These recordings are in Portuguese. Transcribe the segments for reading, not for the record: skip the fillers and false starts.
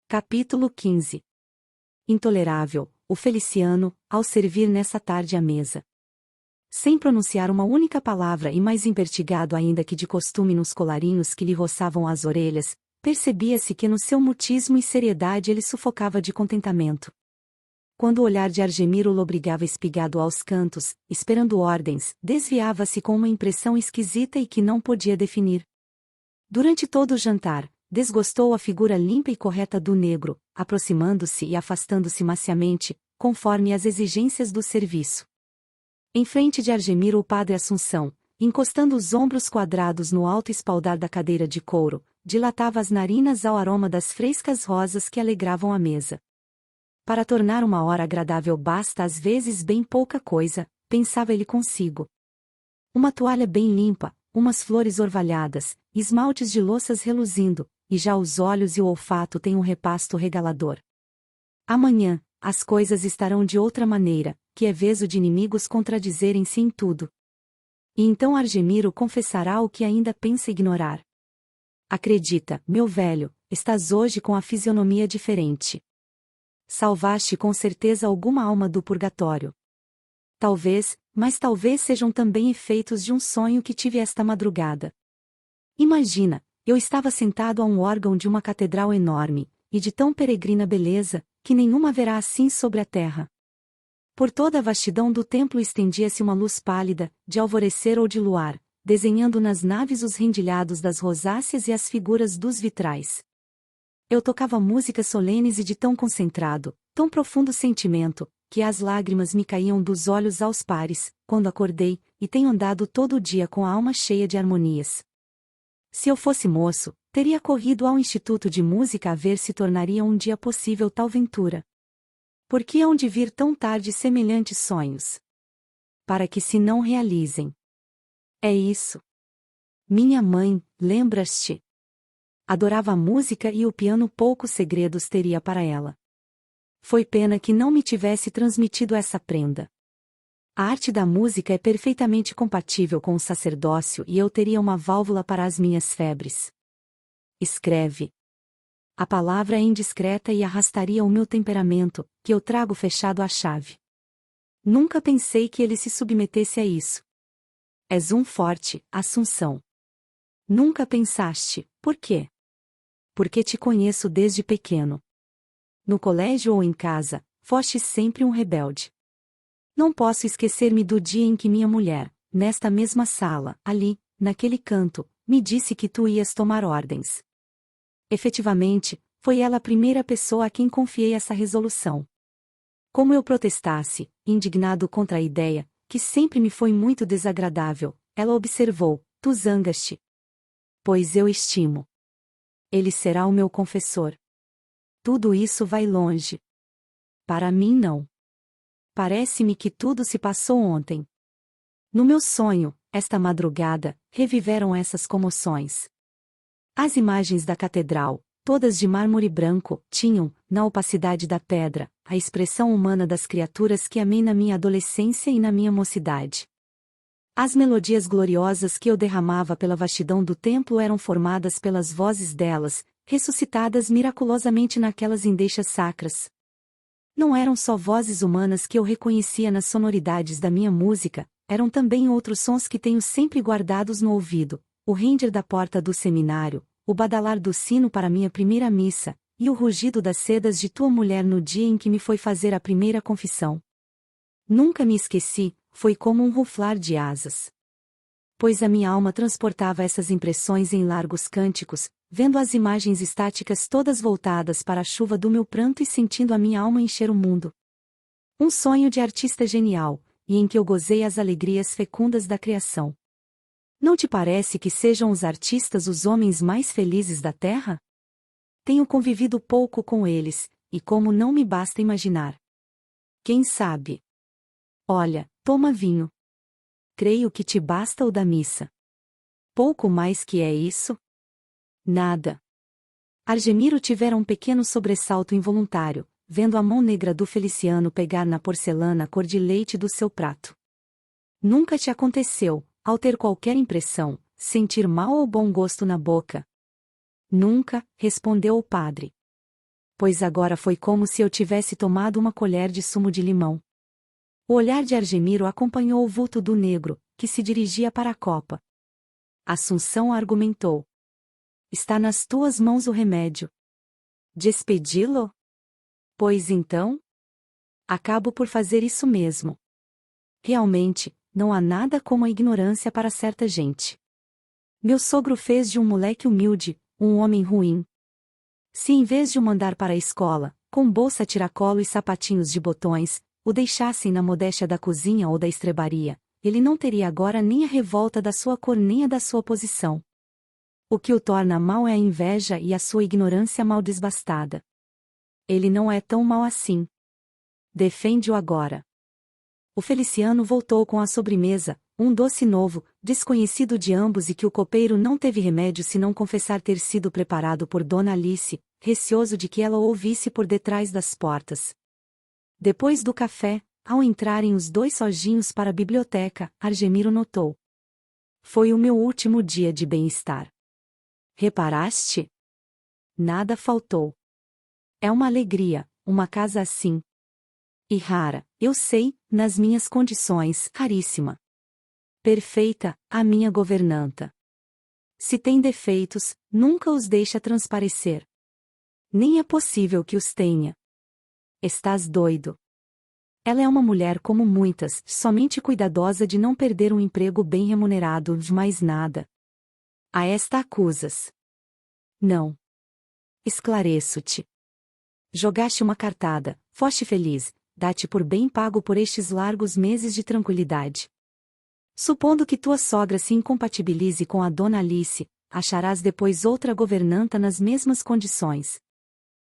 Capítulo 15. Intolerável, o Feliciano, ao servir nessa tarde à mesa. Sem pronunciar uma única palavra e mais impertigado ainda que de costume nos colarinhos que lhe roçavam as orelhas, percebia-se que no seu mutismo e seriedade ele sufocava de contentamento. Quando o olhar de Argemiro o obrigava espigado aos cantos, esperando ordens, desviava-se com uma impressão esquisita e que não podia definir. Durante todo o jantar, desgostou a figura limpa e correta do negro, aproximando-se e afastando-se maciamente, conforme as exigências do serviço. Em frente de Argemiro o padre Assunção, encostando os ombros quadrados no alto espaldar da cadeira de couro, dilatava as narinas ao aroma das frescas rosas que alegravam a mesa. Para tornar uma hora agradável basta às vezes bem pouca coisa, pensava ele consigo. Uma toalha bem limpa, umas flores orvalhadas, esmaltes de louças reluzindo, e já os olhos e o olfato têm um repasto regalador. Amanhã, as coisas estarão de outra maneira, que é vez de inimigos contradizerem-se em tudo. E então Argemiro confessará o que ainda pensa ignorar. Acredita, meu velho, estás hoje com a fisionomia diferente. Salvaste com certeza alguma alma do purgatório. Talvez, mas talvez sejam também efeitos de um sonho que tive esta madrugada. Imagina, eu estava sentado a um órgão de uma catedral enorme, e de tão peregrina beleza, que nenhuma haverá assim sobre a terra. Por toda a vastidão do templo estendia-se uma luz pálida, de alvorecer ou de luar, desenhando nas naves os rendilhados das rosáceas e as figuras dos vitrais. Eu tocava músicas solenes e de tão concentrado, tão profundo sentimento, que as lágrimas me caíam dos olhos aos pares, quando acordei, e tenho andado todo o dia com a alma cheia de harmonias. Se eu fosse moço, teria corrido ao Instituto de Música a ver se tornaria um dia possível tal ventura. Por que hão de vir tão tarde semelhantes sonhos? Para que se não realizem. É isso. Minha mãe, lembras-te? Adorava a música e o piano poucos segredos teria para ela. Foi pena que não me tivesse transmitido essa prenda. A arte da música é perfeitamente compatível com o sacerdócio e eu teria uma válvula para as minhas febres. Escreve. A palavra é indiscreta e arrastaria o meu temperamento, que eu trago fechado à chave. Nunca pensei que ele se submetesse a isso. És um forte, Assunção. Nunca pensaste, por quê? Porque te conheço desde pequeno. No colégio ou em casa, foste sempre um rebelde. Não posso esquecer-me do dia em que minha mulher, nesta mesma sala, ali, naquele canto, me disse que tu ias tomar ordens. Efetivamente, foi ela a primeira pessoa a quem confiei essa resolução. Como eu protestasse, indignado contra a ideia, que sempre me foi muito desagradável, ela observou: tu zangas-te. Pois eu estimo. Ele será o meu confessor. Tudo isso vai longe. Para mim não. Parece-me que tudo se passou ontem. No meu sonho, esta madrugada, reviveram essas comoções. As imagens da catedral, todas de mármore branco, tinham, na opacidade da pedra, a expressão humana das criaturas que amei na minha adolescência e na minha mocidade. As melodias gloriosas que eu derramava pela vastidão do templo eram formadas pelas vozes delas, ressuscitadas miraculosamente naquelas endechas sacras. Não eram só vozes humanas que eu reconhecia nas sonoridades da minha música, eram também outros sons que tenho sempre guardados no ouvido: o render da porta do seminário, o badalar do sino para minha primeira missa, e o rugido das sedas de tua mulher no dia em que me foi fazer a primeira confissão. Nunca me esqueci, foi como um ruflar de asas. Pois a minha alma transportava essas impressões em largos cânticos, vendo as imagens estáticas todas voltadas para a chuva do meu pranto e sentindo a minha alma encher o mundo. Um sonho de artista genial, e em que eu gozei as alegrias fecundas da criação. Não te parece que sejam os artistas os homens mais felizes da terra? Tenho convivido pouco com eles, e como não me basta imaginar. Quem sabe? Olha, toma vinho. Creio que te basta o da missa. Pouco mais que é isso? Nada. Argemiro tivera um pequeno sobressalto involuntário, vendo a mão negra do Feliciano pegar na porcelana cor de leite do seu prato. Nunca te aconteceu, ao ter qualquer impressão, sentir mau ou bom gosto na boca? Nunca, respondeu o padre. pois agora foi como se eu tivesse tomado uma colher de sumo de limão. O olhar de Argemiro acompanhou o vulto do negro, que se dirigia para a copa. Assunção argumentou. Está nas tuas mãos o remédio. Despedi-lo? Pois então? Acabo por fazer isso mesmo. Realmente, não há nada como a ignorância para certa gente. Meu sogro fez de um moleque humilde, um homem ruim. Se em vez de o mandar para a escola, com bolsa tiracolo e sapatinhos de botões, o deixassem na modéstia da cozinha ou da estrebaria, ele não teria agora nem a revolta da sua cor nem a da sua posição. O que o torna mau é a inveja e a sua ignorância mal desbastada. Ele não é tão mau assim. Defende-o agora. O Feliciano voltou com a sobremesa, um doce novo, desconhecido de ambos e que o copeiro não teve remédio senão confessar ter sido preparado por Dona Alice, receoso de que ela o ouvisse por detrás das portas. Depois do café, ao entrarem os dois sozinhos para a biblioteca, Argemiro notou. Foi o meu último dia de bem-estar. Reparaste? Nada faltou. É uma alegria, uma casa assim. E rara, eu sei, nas minhas condições, raríssima. Perfeita, a minha governanta. Se tem defeitos, nunca os deixa transparecer. Nem é possível que os tenha. Estás doido. Ela é uma mulher como muitas, somente cuidadosa de não perder um emprego bem remunerado, de mais nada. A esta acusas. Não. Esclareço-te. Jogaste uma cartada, foste feliz, dá-te por bem pago por estes largos meses de tranquilidade. Supondo que tua sogra se incompatibilize com a Dona Alice, acharás depois outra governanta nas mesmas condições.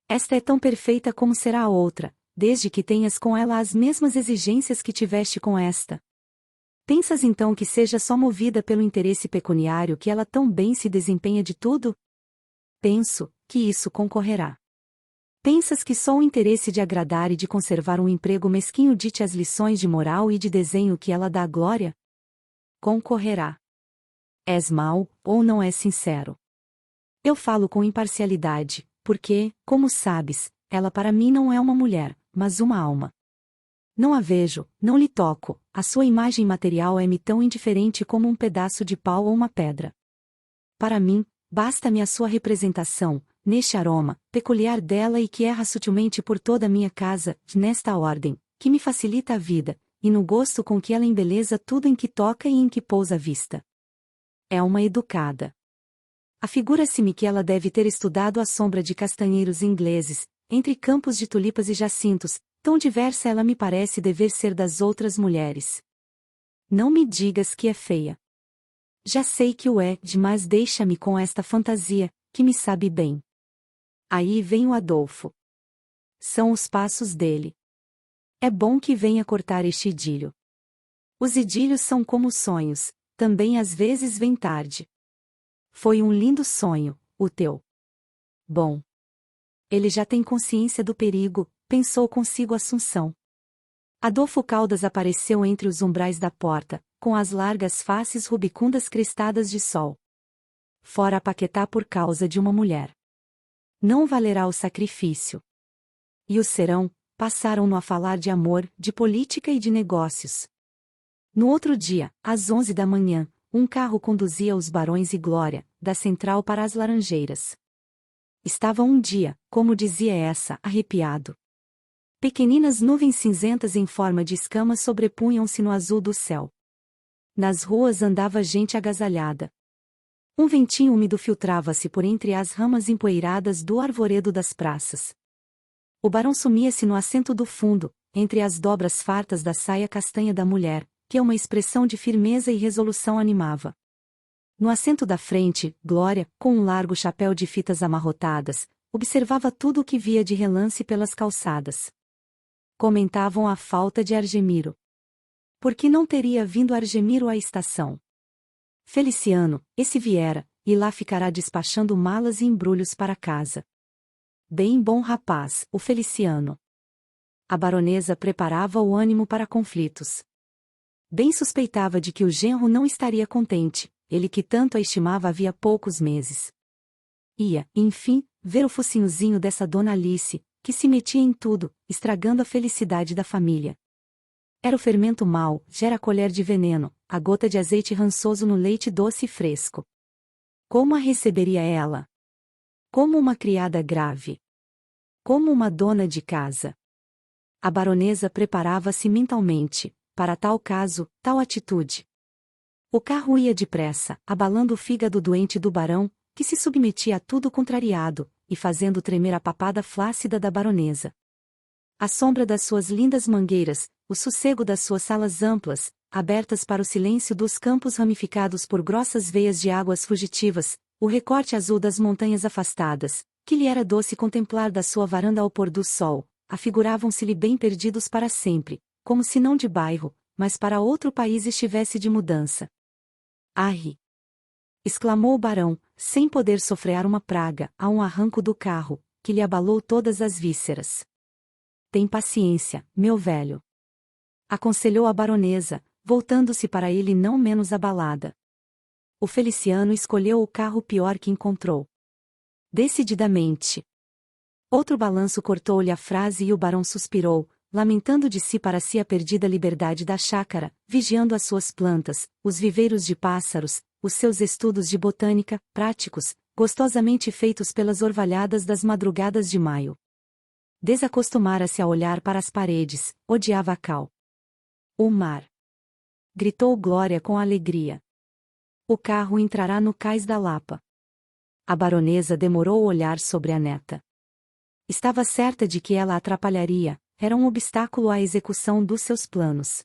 Esta é tão perfeita como será a outra, desde que tenhas com ela as mesmas exigências que tiveste com esta. Pensas então que seja só movida pelo interesse pecuniário que ela tão bem se desempenha de tudo? Penso que isso concorrerá. Pensas que só o interesse de agradar e de conservar um emprego mesquinho dite as lições de moral e de desenho que ela dá à glória? Concorrerá. És mau, ou não és sincero? Eu falo com imparcialidade, porque, como sabes, ela para mim não é uma mulher, mas uma alma. Não a vejo, não lhe toco, a sua imagem material é-me tão indiferente como um pedaço de pau ou uma pedra. Para mim, basta-me a sua representação, neste aroma, peculiar dela e que erra sutilmente por toda a minha casa, nesta ordem, que me facilita a vida, e no gosto com que ela embeleza tudo em que toca e em que pousa a vista. É uma educada. Afigura-se-me que ela deve ter estudado à sombra de castanheiros ingleses, entre campos de tulipas e jacintos, tão diversa ela me parece dever ser das outras mulheres. Não me digas que é feia. Já sei que o é, mas deixa-me com esta fantasia, que me sabe bem. Aí vem o Adolfo. São os passos dele. É bom que venha cortar este idílio. Os idílios são como sonhos, também às vezes vêm tarde. Foi um lindo sonho, o teu. Bom. Ele já tem consciência do perigo, pensou consigo Assunção. Adolfo Caldas apareceu entre os umbrais da porta, com as largas faces rubicundas crestadas de sol. Fora a paquetar por causa de uma mulher. Não valerá o sacrifício. E o serão, passaram-no a falar de amor, de política e de negócios. No outro dia, às 11 da manhã, um carro conduzia os Barões e Glória, da Central para as Laranjeiras. Estava um dia, como dizia essa, arrepiado. Pequeninas nuvens cinzentas em forma de escamas sobrepunham-se no azul do céu. Nas ruas andava gente agasalhada. Um ventinho úmido filtrava-se por entre as ramas empoeiradas do arvoredo das praças. O barão sumia-se no assento do fundo, entre as dobras fartas da saia castanha da mulher, que uma expressão de firmeza e resolução animava. No assento da frente, Glória, com um largo chapéu de fitas amarrotadas, observava tudo o que via de relance pelas calçadas. Comentavam a falta de Argemiro. Por que não teria vindo Argemiro à estação? Feliciano, esse viera, e lá ficará despachando malas e embrulhos para casa. Bem bom rapaz, o Feliciano. A baronesa preparava o ânimo para conflitos. Bem suspeitava de que o genro não estaria contente, ele que tanto a estimava havia poucos meses. Ia, enfim, ver o focinhozinho dessa Dona Alice, que se metia em tudo, estragando a felicidade da família. Era o fermento mau, gera a colher de veneno, a gota de azeite rançoso no leite doce e fresco. Como a receberia ela? Como uma criada grave. Como uma dona de casa. A baronesa preparava-se mentalmente, para tal caso, tal atitude. O carro ia depressa, abalando o fígado doente do barão, que se submetia a tudo contrariado, e fazendo tremer a papada flácida da baronesa. A sombra das suas lindas mangueiras, o sossego das suas salas amplas, abertas para o silêncio dos campos ramificados por grossas veias de águas fugitivas, o recorte azul das montanhas afastadas, que lhe era doce contemplar da sua varanda ao pôr do sol, afiguravam-se-lhe bem perdidos para sempre, como se não de bairro, mas para outro país estivesse de mudança. Arre! Exclamou o barão, sem poder sofrear uma praga, a um arranco do carro, que lhe abalou todas as vísceras. Tem paciência, meu velho. Aconselhou a baronesa, voltando-se para ele não menos abalada. O Feliciano escolheu o carro pior que encontrou. Decididamente. Outro balanço cortou-lhe a frase e o barão suspirou, lamentando de si para si a perdida liberdade da chácara, vigiando as suas plantas, os viveiros de pássaros, os seus estudos de botânica, práticos, gostosamente feitos pelas orvalhadas das madrugadas de maio. Desacostumara-se a olhar para as paredes, odiava a cal. O mar. Gritou Glória com alegria. O carro entrará no cais da Lapa. A baronesa demorou a olhar sobre a neta. Estava certa de que ela atrapalharia, era um obstáculo à execução dos seus planos.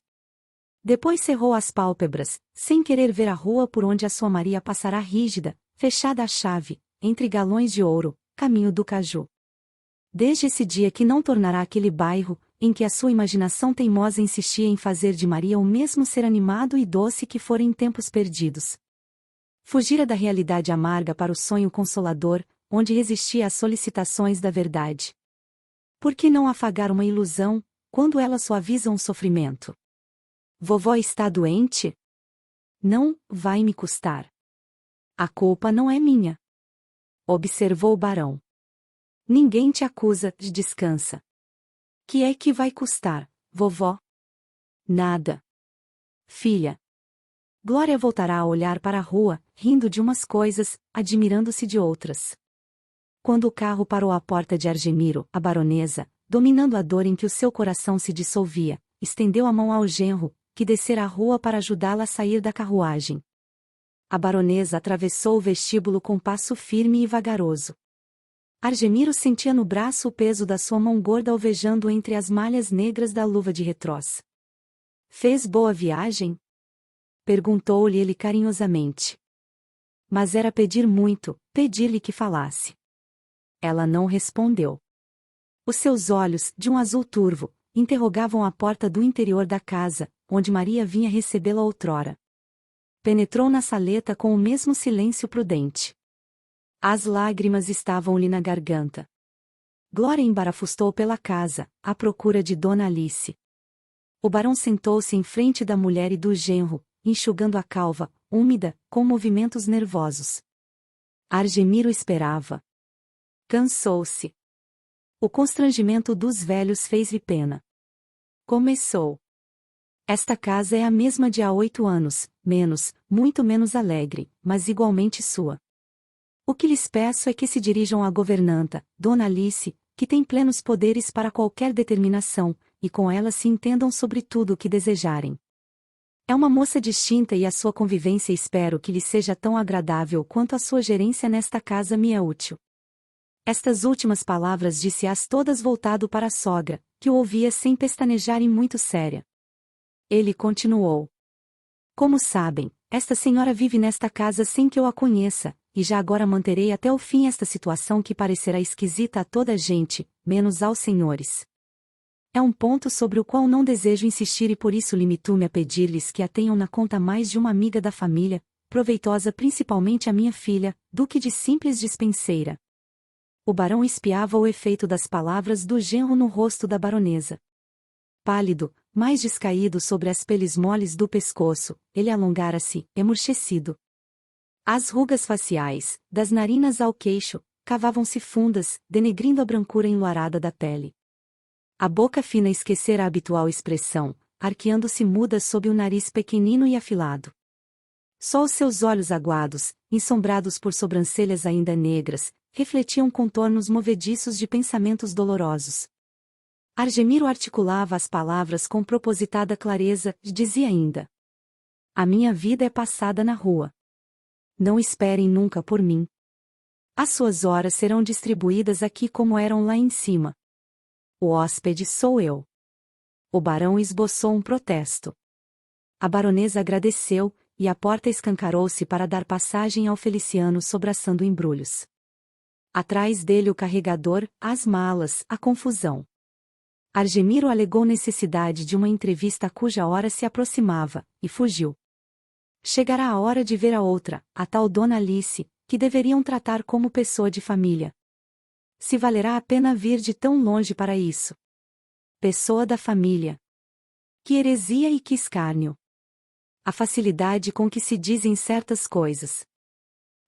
Depois cerrou as pálpebras, sem querer ver a rua por onde a sua Maria passará rígida, fechada à chave, entre galões de ouro, caminho do Caju. Desde esse dia que não tornará aquele bairro, em que a sua imaginação teimosa insistia em fazer de Maria o mesmo ser animado e doce que fora em tempos perdidos. Fugira da realidade amarga para o sonho consolador, onde resistia às solicitações da verdade. Por que não afagar uma ilusão, quando ela suaviza um sofrimento? Vovó está doente? Não, vai me custar. A culpa não é minha. Observou o barão. Ninguém te acusa, descansa. Que é que vai custar, vovó? Nada. Filha. Glória voltará a olhar para a rua, rindo de umas coisas, admirando-se de outras. Quando o carro parou à porta de Argemiro, a baronesa, dominando a dor em que o seu coração se dissolvia, estendeu a mão ao genro, que descera a rua para ajudá-la a sair da carruagem. A baronesa atravessou o vestíbulo com passo firme e vagaroso. Argemiro sentia no braço o peso da sua mão gorda alvejando entre as malhas negras da luva de retrós. Fez boa viagem? Perguntou-lhe ele carinhosamente. Mas era pedir muito, pedir-lhe que falasse. Ela não respondeu. Os seus olhos, de um azul turvo, interrogavam a porta do interior da casa, onde Maria vinha recebê-la outrora. Penetrou na saleta com o mesmo silêncio prudente. As lágrimas estavam-lhe na garganta. Glória embarafustou pela casa, à procura de Dona Alice. O barão sentou-se em frente da mulher e do genro, enxugando a calva, úmida, com movimentos nervosos. Argemiro esperava. Cansou-se. O constrangimento dos velhos fez-lhe pena. Começou. Esta casa é a mesma de há 8 anos, menos, muito menos alegre, mas igualmente sua. O que lhes peço é que se dirijam à governanta, Dona Alice, que tem plenos poderes para qualquer determinação, e com ela se entendam sobre tudo o que desejarem. É uma moça distinta e a sua convivência espero que lhe seja tão agradável quanto a sua gerência nesta casa me é útil. Estas últimas palavras disse-as todas voltado para a sogra, que o ouvia sem pestanejar e muito séria. Ele continuou. Como sabem, esta senhora vive nesta casa sem que eu a conheça, e já agora manterei até o fim esta situação que parecerá esquisita a toda a gente, menos aos senhores. É um ponto sobre o qual não desejo insistir e por isso limito-me a pedir-lhes que a tenham na conta mais de uma amiga da família, proveitosa principalmente à minha filha, duque de simples despenseira. O barão espiava o efeito das palavras do genro no rosto da baronesa. Pálido, mais descaído sobre as peles moles do pescoço, ele alongara-se, emurchecido. As rugas faciais, das narinas ao queixo, cavavam-se fundas, denegrindo a brancura enluarada da pele. A boca fina esquecera a habitual expressão, arqueando-se muda sob o nariz pequenino e afilado. Só os seus olhos aguados, ensombrados por sobrancelhas ainda negras, refletiam contornos movediços de pensamentos dolorosos. Argemiro articulava as palavras com propositada clareza, e dizia ainda: "A minha vida é passada na rua. Não esperem nunca por mim. As suas horas serão distribuídas aqui como eram lá em cima. O hóspede sou eu." O barão esboçou um protesto. A baronesa agradeceu, e a porta escancarou-se para dar passagem ao Feliciano sobraçando embrulhos. Atrás dele o carregador, as malas, a confusão. Argemiro alegou necessidade de uma entrevista cuja hora se aproximava, e fugiu. Chegará a hora de ver a outra, a tal Dona Alice, que deveriam tratar como pessoa de família. Se valerá a pena vir de tão longe para isso. Pessoa da família. Que heresia e que escárnio. A facilidade com que se dizem certas coisas.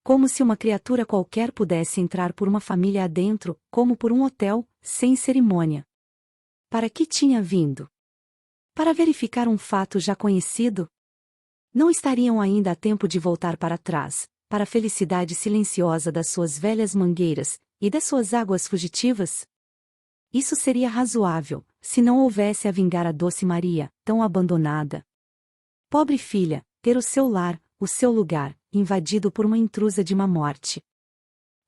Como se uma criatura qualquer pudesse entrar por uma família adentro, como por um hotel, sem cerimônia. Para que tinha vindo? Para verificar um fato já conhecido? Não estariam ainda a tempo de voltar para trás, para a felicidade silenciosa das suas velhas mangueiras, e das suas águas fugitivas? Isso seria razoável, se não houvesse a vingar a doce Maria, tão abandonada. Pobre filha, ter o seu lar, o seu lugar, invadido por uma intrusa de má morte.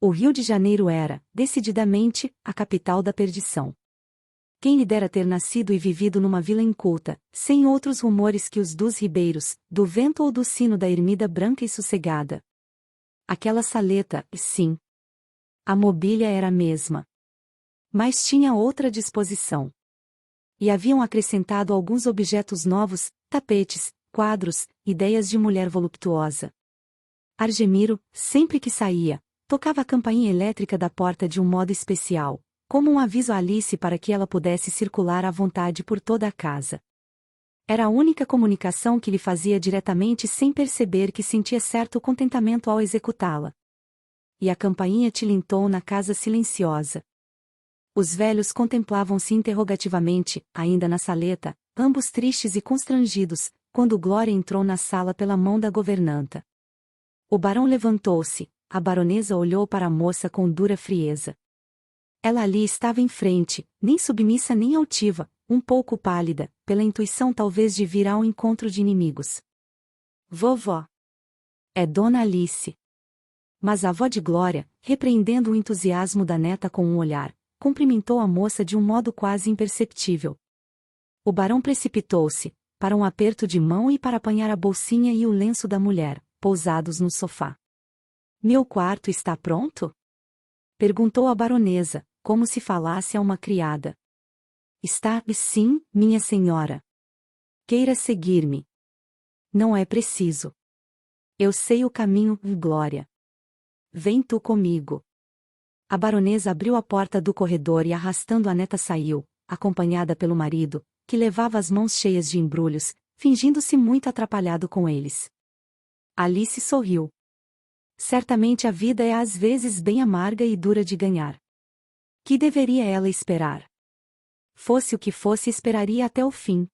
O Rio de Janeiro era, decididamente, a capital da perdição. Quem lhe dera ter nascido e vivido numa vila inculta, sem outros rumores que os dos ribeiros, do vento ou do sino da ermida branca e sossegada. Aquela saleta, sim. A mobília era a mesma. Mas tinha outra disposição. E haviam acrescentado alguns objetos novos, tapetes, quadros, ideias de mulher voluptuosa. Argemiro, sempre que saía, tocava a campainha elétrica da porta de um modo especial, como um aviso a Alice para que ela pudesse circular à vontade por toda a casa. Era a única comunicação que lhe fazia diretamente sem perceber que sentia certo contentamento ao executá-la. E a campainha tilintou na casa silenciosa. Os velhos contemplavam-se interrogativamente, ainda na saleta, ambos tristes e constrangidos, quando Glória entrou na sala pela mão da governanta. O barão levantou-se, a baronesa olhou para a moça com dura frieza. Ela ali estava em frente, nem submissa nem altiva, um pouco pálida, pela intuição talvez de vir ao encontro de inimigos. Vovó. É Dona Alice. Mas a avó de Glória, repreendendo o entusiasmo da neta com um olhar, cumprimentou a moça de um modo quase imperceptível. O barão precipitou-se, para um aperto de mão e para apanhar a bolsinha e o lenço da mulher, pousados no sofá. "Meu quarto está pronto?" perguntou a baronesa, como se falasse a uma criada. "Está, sim, minha senhora." "Queira seguir-me." "Não é preciso. Eu sei o caminho, Glória." "Vem tu comigo." A baronesa abriu a porta do corredor e arrastando a neta saiu, acompanhada pelo marido, que levava as mãos cheias de embrulhos, fingindo-se muito atrapalhado com eles. Alice sorriu. Certamente a vida é às vezes bem amarga e dura de ganhar. Que deveria ela esperar? Fosse o que fosse, esperaria até o fim.